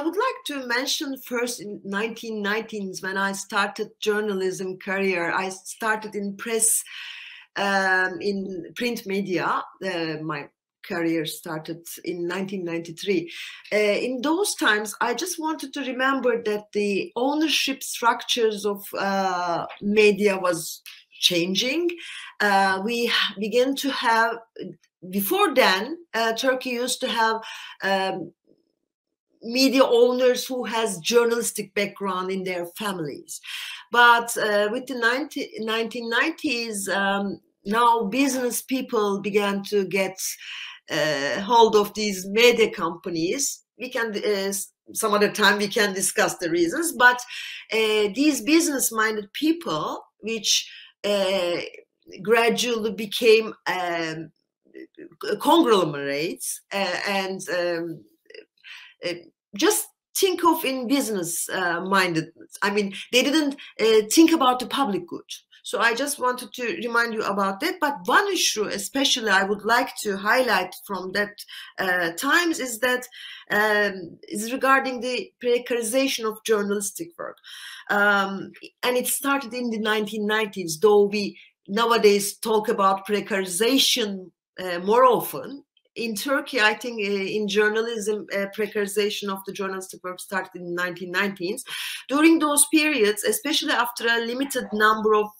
would like to mention first in 1990s when I started journalism career. I started in press, in print media. My career started in 1993. In those times, I just wanted to remember that the ownership structures of media was changing. We began to have, before then, Turkey used to have media owners who has journalistic background in their families. But with the 1990s, now business people began to get hold of these media companies. We can, some other time we can discuss the reasons, but these business-minded people, which gradually became conglomerates and just think of in business mindedness. I mean, they didn't think about the public good. So I just wanted to remind you about that. But one issue, especially, I would like to highlight from that times is that is regarding the precarization of journalistic work, and it started in the 1990s. Though we nowadays talk about precarization more often. In Turkey, I think in journalism, precarization of the journalistic work started in the 1990s. During those periods, especially after a limited number of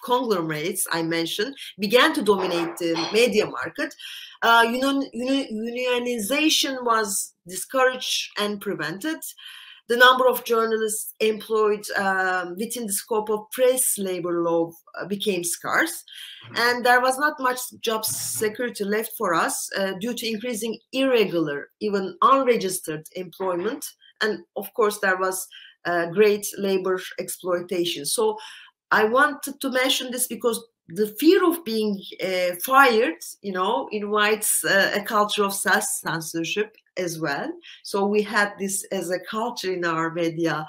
conglomerates I mentioned began to dominate the media market, unionization was discouraged and prevented. The number of journalists employed within the scope of press labor law became scarce, and there was not much job security left for us due to increasing irregular, even unregistered employment, and of course there was great labor exploitation. So I wanted to mention this because the fear of being fired, invites a culture of self-censorship as well. So we had this as a culture in our media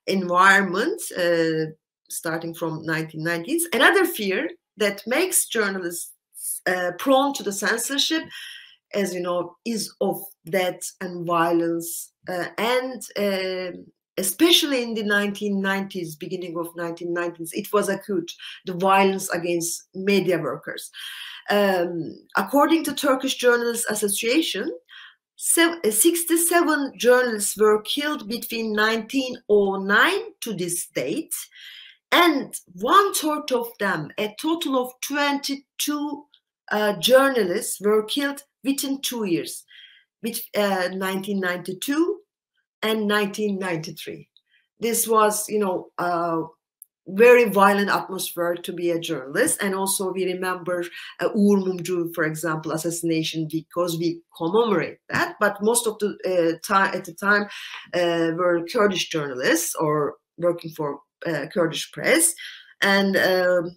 environment, starting from 1990s. Another fear that makes journalists prone to the censorship, as you know, is of death and violence, and especially in the 1990s, beginning of 1990s, it was acute, the violence against media workers. According to Turkish Journalists Association, 67 journalists were killed between 1909 to this date, and 1/3 of them, a total of 22 journalists, were killed within 2 years, between 1992 and 1993. This was, very violent atmosphere to be a journalist. And also we remember Uğur Mumcu, for example, assassination, because we commemorate that. But most of the time at the time were Kurdish journalists or working for Kurdish press. And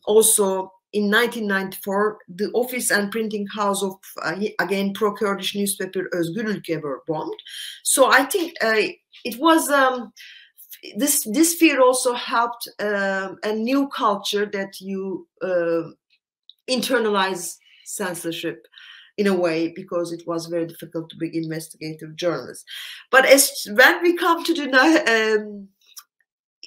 also in 1994, the office and printing house of, again, pro-Kurdish newspaper Özgür Ülke were bombed. So I think it was, this fear also helped a new culture that you internalize censorship in a way, because it was very difficult to be investigative journalists. But when we come to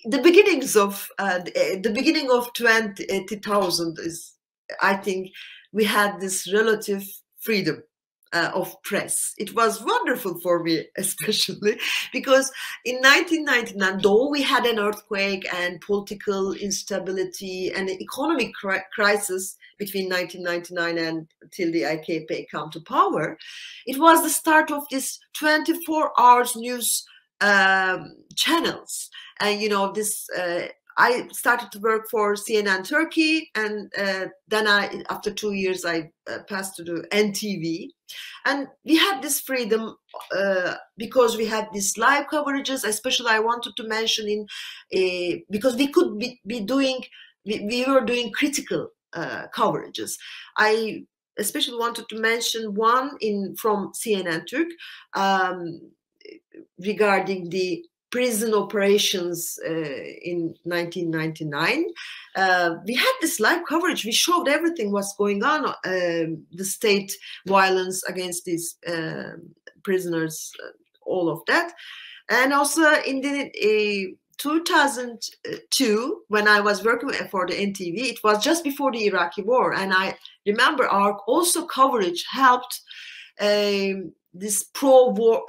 the beginnings of the beginning of 2000 is, I think, we had this relative freedom of press. It was wonderful for me, especially because in 1999, though we had an earthquake and political instability and an economic crisis between 1999 and till the AKP come to power, it was the start of this 24 hours news channels. And this I started to work for CNN Turkey, and then after 2 years I passed to the NTV, and we had this freedom because we had these live coverages. Especially I wanted to mention because we could be doing, we were doing critical coverages. I especially wanted to mention one from CNN Turk regarding the prison operations in 1999. We had this live coverage. We showed everything what's going on, the state violence against these prisoners, all of that. And also in the 2002, when I was working for the NTV, it was just before the Iraqi war, and I remember our also coverage helped this pro-war,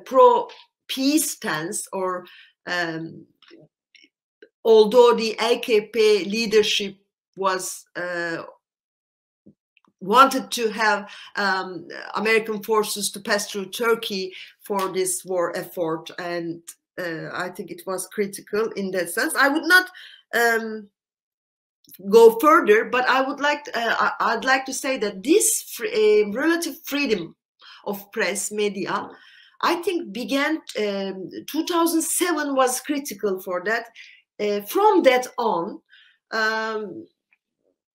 pro-peace stance, or although the AKP leadership was wanted to have American forces to pass through Turkey for this war effort, and I think it was critical in that sense. I would not go further, but I would like I'd like to say that this relative freedom of press media, I think, began 2007 was critical for that. From that on,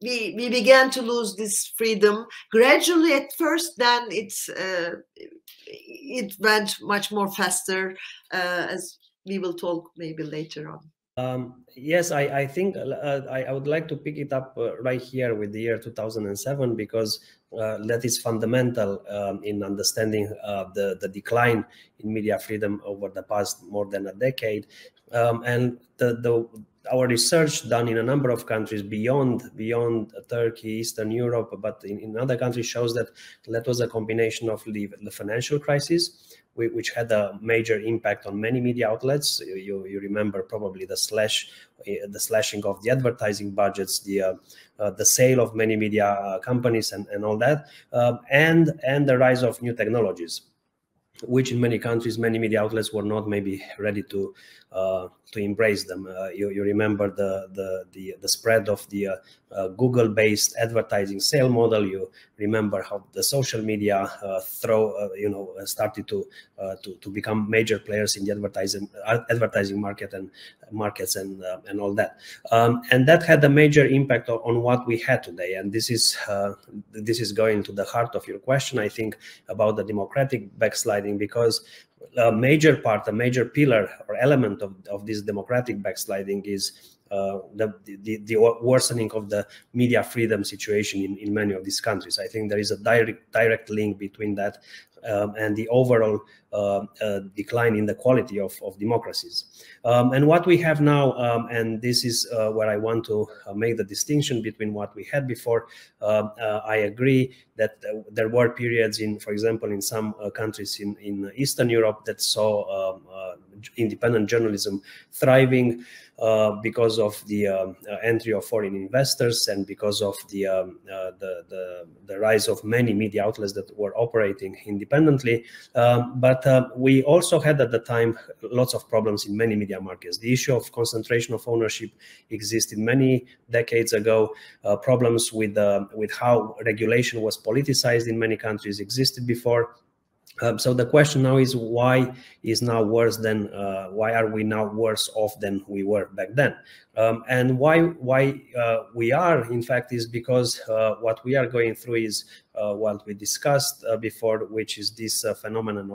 we began to lose this freedom gradually at first. Then it went much more faster, as we will talk maybe later on. Yes, I think I would like to pick it up right here with the year 2007, because that is fundamental in understanding the decline in media freedom over the past more than a decade. And our research done in a number of countries beyond Turkey, Eastern Europe, but in other countries, shows that was a combination of the financial crisis, which had a major impact on many media outlets. You remember probably the slashing of the advertising budgets, the sale of many media companies, and all that, and the rise of new technologies, which in many countries, many media outlets were not maybe ready to embrace them. You remember the spread of the Google-based advertising sale model. You remember how the social media started to become major players in the advertising market and markets and all that. And that had a major impact on what we had today. And this is going to the heart of your question, I think, about the democratic backsliding, because a major pillar or element of this democratic backsliding is the worsening of the media freedom situation in many of these countries. I think there is a direct link between that and the overall decline in the quality of democracies. And what we have now, and this is where I want to make the distinction between what we had before. I agree that there were periods for example, in some countries in Eastern Europe that saw independent journalism thriving because of the entry of foreign investors and because of the rise of many media outlets that were operating independently. But we also had at the time lots of problems in many media markets. The issue of concentration of ownership existed many decades ago. Problems with how regulation was politicized in many countries existed before. So the question now is, why are we now worse off than we were back then? And why we are, in fact, is because what we are going through is what we discussed before, which is this phenomenon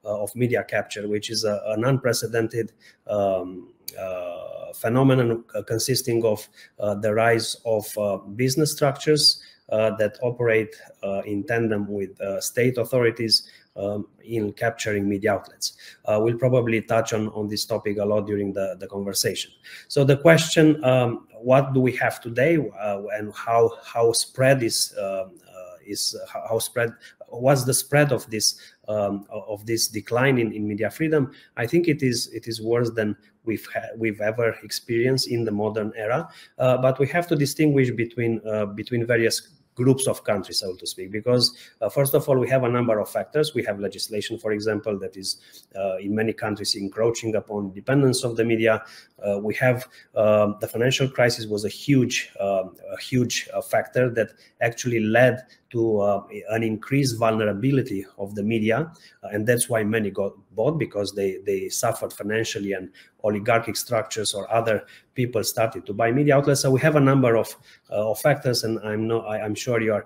of media capture, which is an unprecedented phenomenon consisting of the rise of business structures that operate in tandem with state authorities in capturing media outlets. We'll probably touch on this topic a lot during the conversation. So the question, what do we have today, and how spread what's the spread of this decline in media freedom? I think it is worse than we've ever experienced in the modern era. But we have to distinguish between various groups of countries, so to speak, because first of all, we have a number of factors. We have legislation, for example, that is in many countries encroaching upon independence of the media. We have the financial crisis was a huge factor that actually led to an increased vulnerability of the media, and that's why many got bought, because they suffered financially, and oligarchic structures or other people started to buy media outlets. So we have a number of factors, and I'm sure you are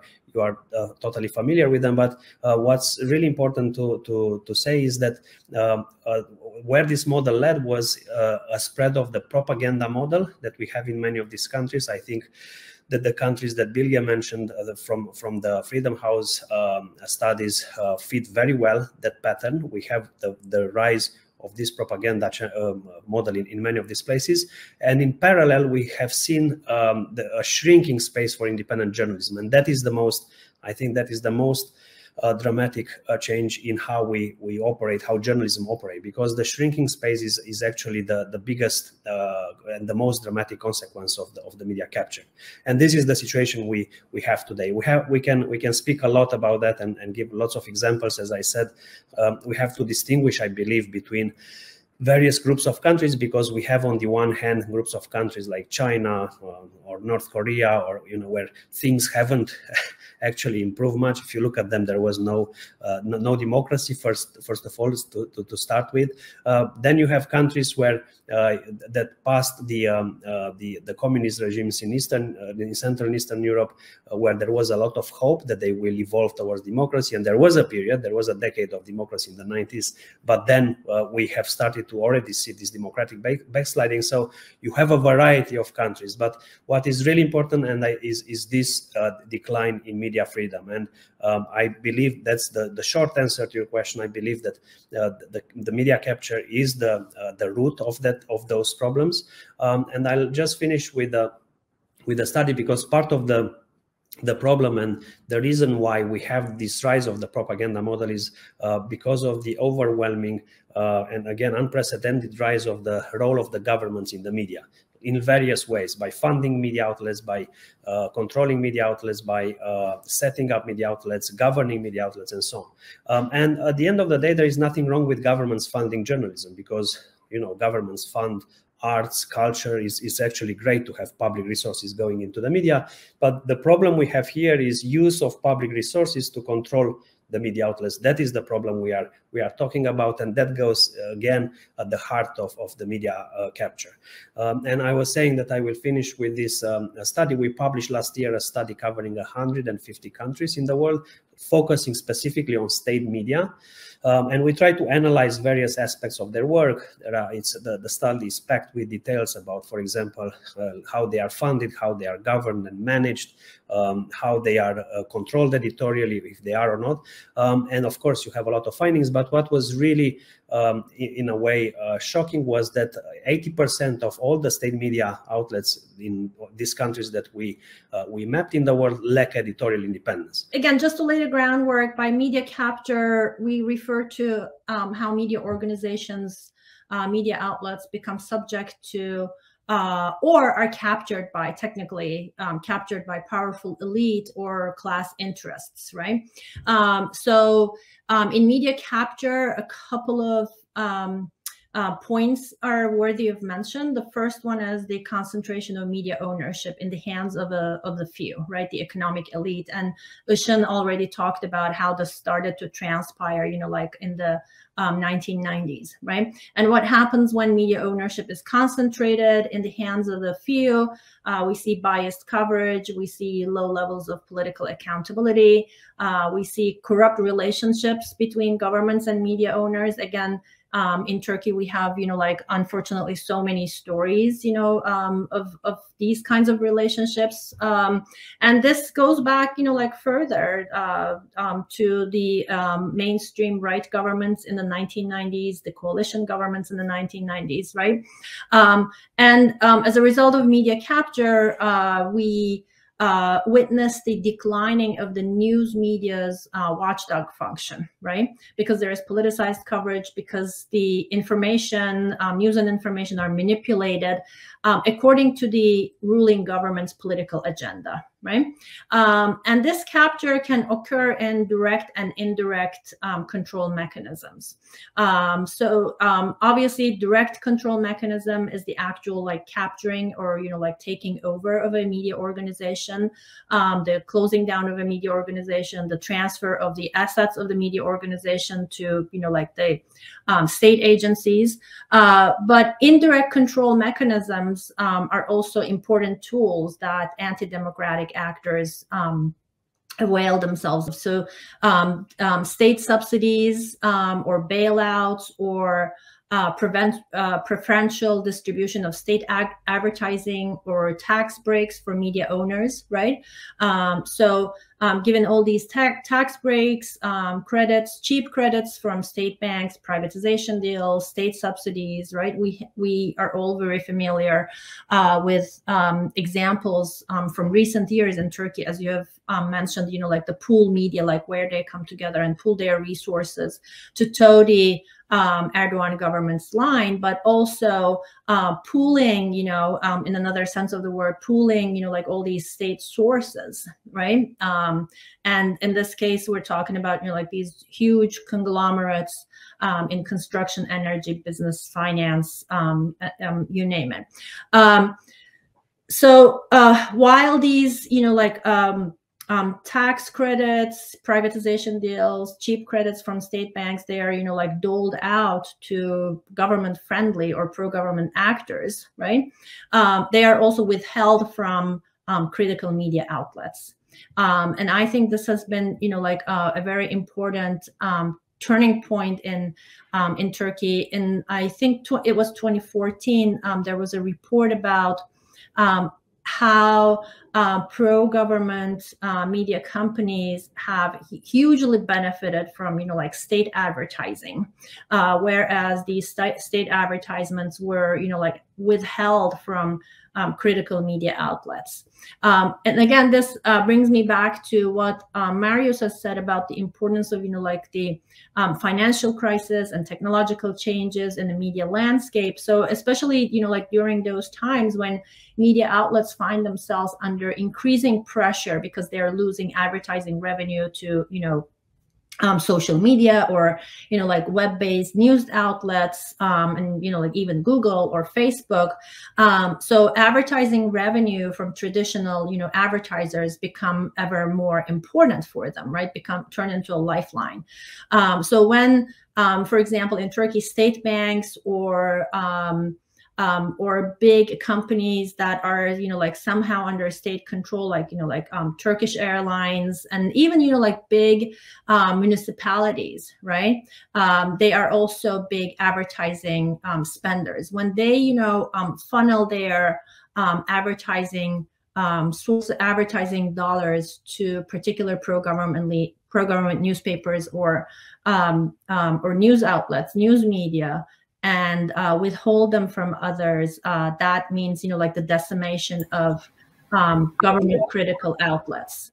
totally familiar with them. But what's really important to say is that where this model led was a spread of the propaganda model that we have in many of these countries. I think the countries that Bilge mentioned from the Freedom House studies fit very well that pattern. We have the rise of this propaganda model in many of these places. And in parallel, we have seen a shrinking space for independent journalism. And that is the most, I think that is the most dramatic change in how we operate, how journalism operate, because the shrinking space is actually the biggest and the most dramatic consequence of the media capture. And this is the situation we have today. We can speak a lot about that and give lots of examples. As I said, we have to distinguish, I believe, between various groups of countries, because we have on the one hand groups of countries like China or North Korea, or where things haven't actually improved much. If you look at them, there was no democracy first of all to start with. Then you have countries where that passed the communist regimes in Central and Eastern Europe, where there was a lot of hope that they will evolve towards democracy, and there was a decade of democracy in the 90s, but then we have started to already see this democratic backsliding. So you have a variety of countries, but what is really important is this decline in media freedom. And I believe that's the short answer to your question. I believe that the media capture is the root of those problems. And I'll just finish with a study, because part of the problem and the reason why we have this rise of the propaganda model is because of the overwhelming and again unprecedented rise of the role of the governments in the media in various ways, by funding media outlets, by controlling media outlets, by setting up media outlets, governing media outlets, and so on. And at the end of the day, there is nothing wrong with governments funding journalism, because governments fund arts, culture. Is actually great to have public resources going into the media. But the problem we have here is use of public resources to control the media outlets. That is the problem we are talking about, and that goes again at the heart of the media capture. And I was saying that I will finish with this study. We published last year a study covering 150 countries in the world, focusing specifically on state media. And we try to analyze various aspects of their work. The study is packed with details about, for example, how they are funded, how they are governed and managed, how they are controlled editorially, if they are or not. And of course, you have a lot of findings. But what was really, in a way, shocking was that 80% of all the state media outlets in these countries that we mapped in the world lack editorial independence. Again, just to lay the groundwork, by media capture, we refer to how media organizations, media outlets become subject to or are captured by, technically captured by powerful elite or class interests, right? So in media capture, a couple of points are worthy of mention. The first one is the concentration of media ownership in the hands of the few, right? The economic elite. And Ushan already talked about how this started to transpire, like in the 1990s, right? And what happens when media ownership is concentrated in the hands of the few? We see biased coverage, we see low levels of political accountability, we see corrupt relationships between governments and media owners. Again, in Turkey, we have, unfortunately, so many stories, of these kinds of relationships. And this goes back, further to the mainstream right governments in the 1990s, the coalition governments in the 1990s, right? And as a result of media capture, we witness the declining of the news media's watchdog function, right? Because there is politicized coverage, because the information, news and information are manipulated according to the ruling government's political agenda, right? And this capture can occur in direct and indirect control mechanisms. So obviously, direct control mechanism is the actual capturing or taking over of a media organization, the closing down of a media organization, the transfer of the assets of the media organization to the state agencies. But indirect control mechanisms are also important tools that anti-democratic actors avail themselves of. So state subsidies or bailouts or preferential distribution of state advertising or tax breaks for media owners, right? Given all these tax breaks, credits, cheap credits from state banks, privatization deals, state subsidies, right? We are all very familiar with examples from recent years in Turkey, as you have mentioned, like the pool media, like where they come together and pool their resources to toe the Erdogan government's line, but also pooling, in another sense of the word, pooling, like all these state sources, right? And in this case, we're talking about, like these huge conglomerates in construction, energy, business, finance, you name it. While these, tax credits, privatization deals, cheap credits from state banks, they are, like doled out to government-friendly or pro-government actors, right? They are also withheld from critical media outlets. And I think this has been, a very important turning point in Turkey. And I think it was 2014, there was a report about how pro-government media companies have hugely benefited from, like state advertising, whereas these state advertisements were, like withheld from critical media outlets. And again, this brings me back to what Marius has said about the importance of, like the financial crisis and technological changes in the media landscape. So especially, like during those times when media outlets find themselves under increasing pressure because they're losing advertising revenue to, social media or, like web-based news outlets, and, like even Google or Facebook. So advertising revenue from traditional, advertisers become ever more important for them, right? Turn into a lifeline. So when, for example, in Turkey, state banks or big companies that are, like somehow under state control, like, Turkish Airlines and even, like big municipalities, right? They are also big advertising spenders. When they, funnel their advertising dollars to particular pro-government newspapers or news outlets, news media, and withhold them from others, that means, like the decimation of government critical outlets.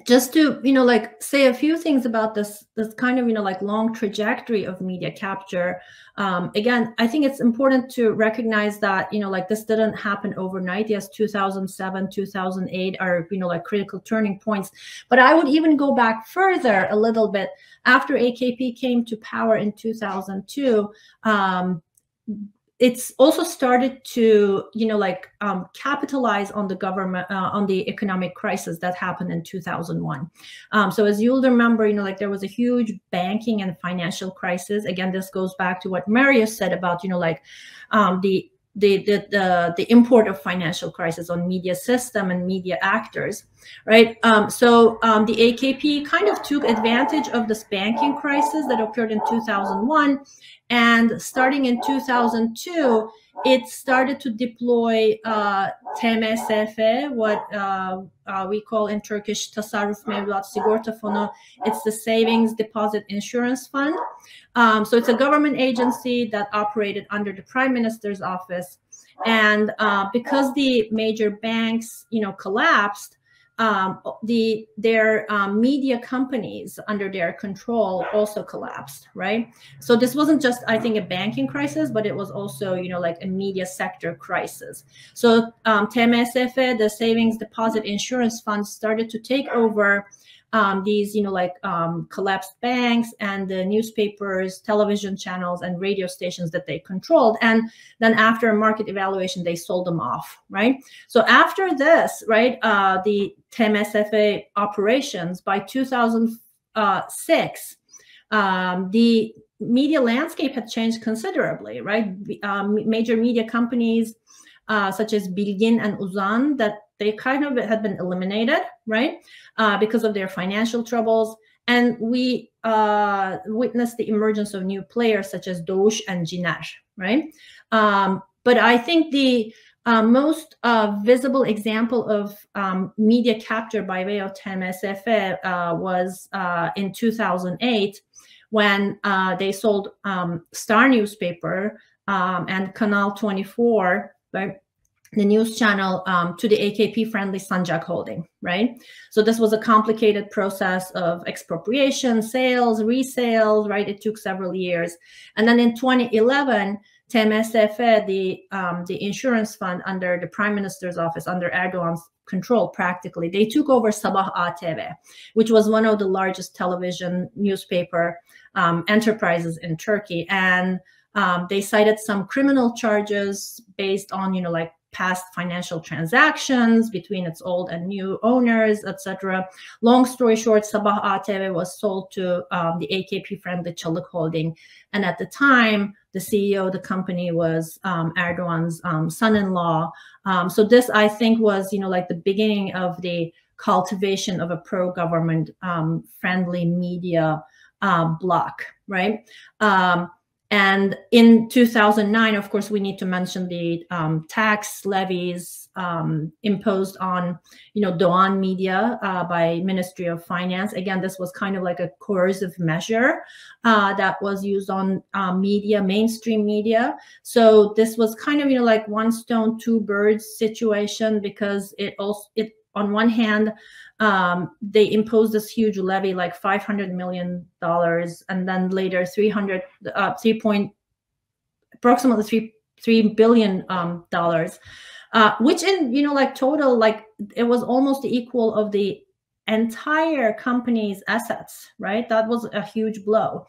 Just to, like say a few things about this kind of, like long trajectory of media capture. Again, I think it's important to recognize that, like this didn't happen overnight. Yes, 2007, 2008 are, like critical turning points. But I would even go back further a little bit. After AKP came to power in 2002, it's also started to, capitalize on the government, on the economic crisis that happened in 2001. So as you'll remember, like there was a huge banking and financial crisis. Again, this goes back to what Marius said about, the import of financial crisis on media system and media actors, right? So the AKP kind of took advantage of this banking crisis that occurred in 2001. And starting in 2002, it started to deploy TMSF, what we call in Turkish Tasarruf Mevduat Sigorta Fonu. It's the Savings Deposit Insurance Fund. So it's a government agency that operated under the Prime Minister's office. And because the major banks, collapsed, their media companies under their control also collapsed, right? So this wasn't just, I think, a banking crisis, but it was also, like a media sector crisis. So TMSF, the Savings Deposit Insurance Fund, started to take over these, collapsed banks and the newspapers, television channels, and radio stations that they controlled. And then after a market evaluation, they sold them off, right? So after this, right, the TMSF operations, by 2006, the media landscape had changed considerably, right? Major media companies such as Bilgin and Uzan, that they kind of had been eliminated, right, because of their financial troubles. And we witnessed the emergence of new players such as Doğuş and Ciner, right? But I think the most visible example of media capture by way of TMSF was in 2008 when they sold Star newspaper and Kanal 24, right, the news channel, to the AKP-friendly Sancak Holding, right? So this was a complicated process of expropriation, sales, resales, right? It took several years. And then in 2011, TMSF, the insurance fund under the Prime Minister's office, under Erdogan's control practically, they took over Sabah ATV, which was one of the largest television newspaper enterprises in Turkey. And they cited some criminal charges based on, like past financial transactions between its old and new owners, etc. Long story short, Sabah ATV was sold to the AKP-friendly Çalık Holding. And at the time, the CEO of the company was Erdogan's son-in-law. So this, I think, was, like the beginning of the cultivation of a pro-government friendly media bloc, right? And in 2009, of course, we need to mention the tax levies imposed on, Doğan Media by Ministry of Finance. Again, this was kind of like a coercive measure that was used on media, mainstream media. So this was kind of, like one stone, two birds situation, because it on one hand, they imposed this huge levy, like $500 million, and then later approximately $3 billion, which in, like total, like it was almost equal of the entire company's assets, right? That was a huge blow.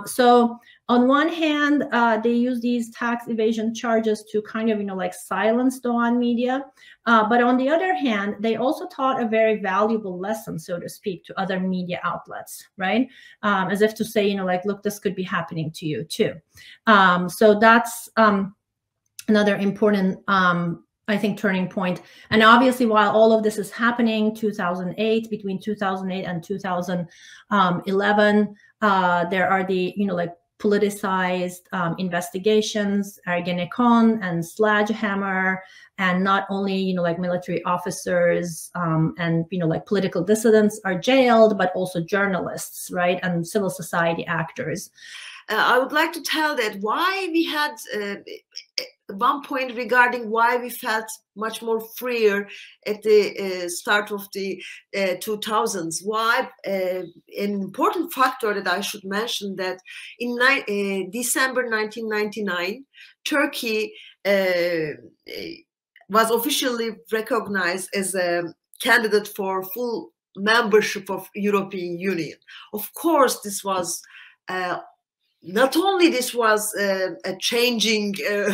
So on one hand, they use these tax evasion charges to kind of, like silence Doğan Media. But on the other hand, they also taught a very valuable lesson, so to speak, to other media outlets, right? As if to say, like, look, this could be happening to you too. So that's another important, I think, turning point. And obviously, while all of this is happening, between 2008 and 2011, there are the, like, politicized investigations, Ergenekon and Sledgehammer, and not only, like military officers and, like political dissidents are jailed, but also journalists, right, and civil society actors. I would like to tell that why we had one point regarding why we felt much more freer at the start of the 2000s. Why? An important factor that I should mention that in December 1999, Turkey was officially recognized as a candidate for full membership of European Union. Of course, this was not only this was a changing game,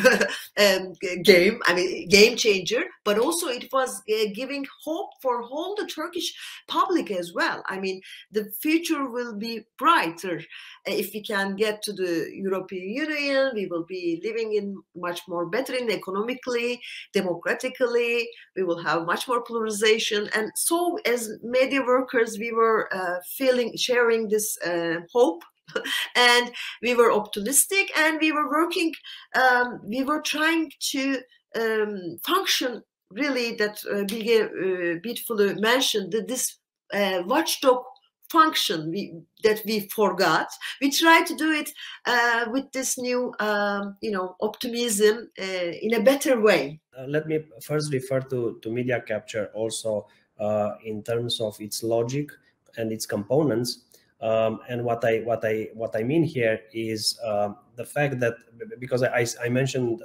I mean, game changer, but also it was giving hope for all the Turkish public as well. I mean, the future will be brighter if we can get to the European Union. We will be living in much more better in economically, democratically. We will have much more polarization. And so as media workers, we were sharing this hope. And we were optimistic, and we were working, we were trying to function really, that Bilge beautifully mentioned, that this watchdog function that we forgot. We tried to do it with this new, optimism in a better way. Let me first refer to media capture also in terms of its logic and its components. And what I mean here is the fact that, because I mentioned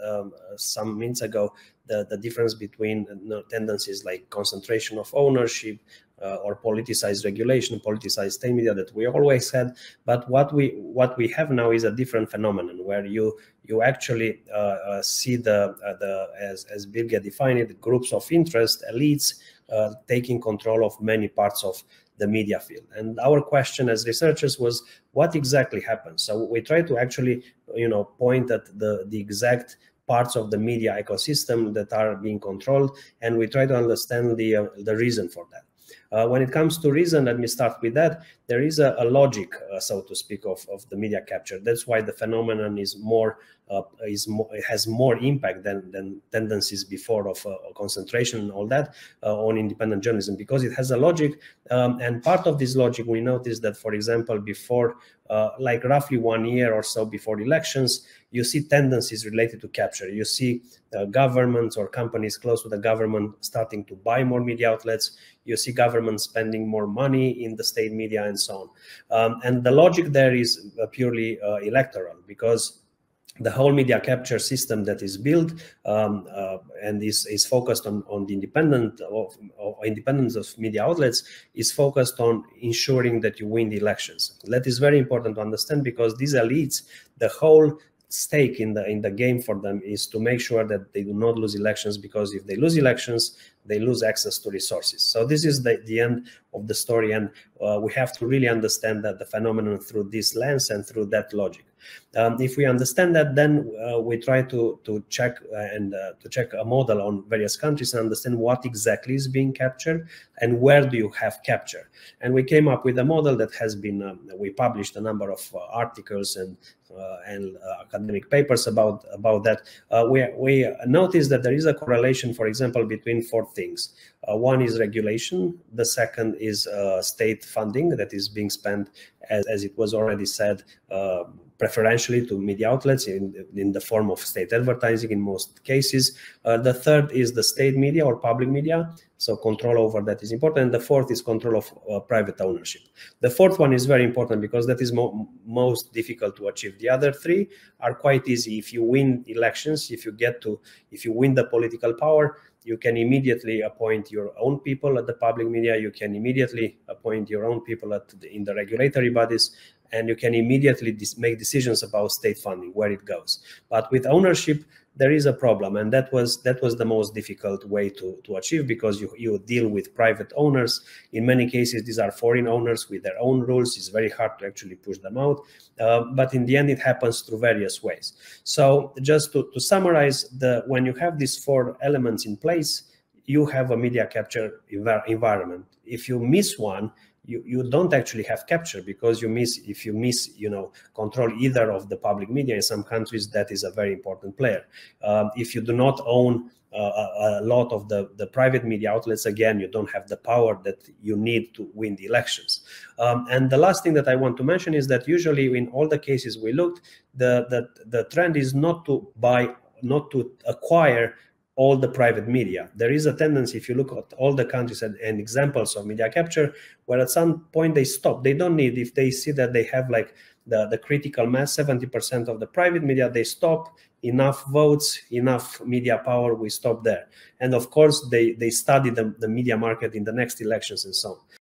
some minutes ago the difference between tendencies like concentration of ownership or politicized regulation, politicized state media that we always had. But what we have now is a different phenomenon where you actually see as Bilge defined it, groups of interest, elites taking control of many parts of the media field. And our question as researchers was, what exactly happens? So we try to actually, point at the exact parts of the media ecosystem that are being controlled, and we try to understand the reason for that. When it comes to reason, let me start with that. There is a logic, so to speak, of the media capture. That's why the phenomenon is it has more impact than tendencies before of concentration and all that on independent journalism, because it has a logic. And part of this logic, we noticed that, for example, before like roughly 1 year or so before elections, you see tendencies related to capture. You see governments or companies close to the government starting to buy more media outlets. You see government spending more money in the state media and so on. And the logic there is purely electoral, because the whole media capture system that is built and is focused on the independence of media outlets is focused on ensuring that you win the elections. That is very important to understand, because these elites, the whole stake in the game for them is to make sure that they do not lose elections, because if they lose elections, they lose access to resources. So this is the end of the story, and we have to really understand that the phenomenon through this lens and through that logic. If we understand that, then we try to check a model on various countries and understand what exactly is being captured and where do you have capture. And we came up with a model that has been we published a number of articles and academic papers about that. We noticed that there is a correlation, for example, between 4 things. One is regulation. The second is state funding that is being spent, as it was already said, preferentially to media outlets in the form of state advertising in most cases. The third is the state media or public media, so control over that is important. And the fourth is control of private ownership. The fourth one is very important because that is most difficult to achieve. The other 3 are quite easy. If you win elections, if you win the political power, you can immediately appoint your own people at the public media. You can immediately appoint your own people in the regulatory bodies, and you can immediately make decisions about state funding, where it goes. But with ownership, there is a problem, and that was the most difficult way to achieve, because you deal with private owners. In many cases, these are foreign owners with their own rules. It's very hard to actually push them out, but in the end, it happens through various ways. So just to summarize, when you have these 4 elements in place, you have a media capture environment. If you miss one, you don't actually have capture, because if you miss control either of the public media. In some countries, that is a very important player. If you do not own a lot of the private media outlets, again, you don't have the power that you need to win the elections. And the last thing that I want to mention is that usually in all the cases we looked, the trend is not to acquire all the private media. There is a tendency, if you look at all the countries and examples of media capture, where at some point they stop. They don't need, if they see that they have like the critical mass, 70% of the private media, they stop. Enough votes, enough media power, we stop there. And of course, they study the media market in the next elections and so on.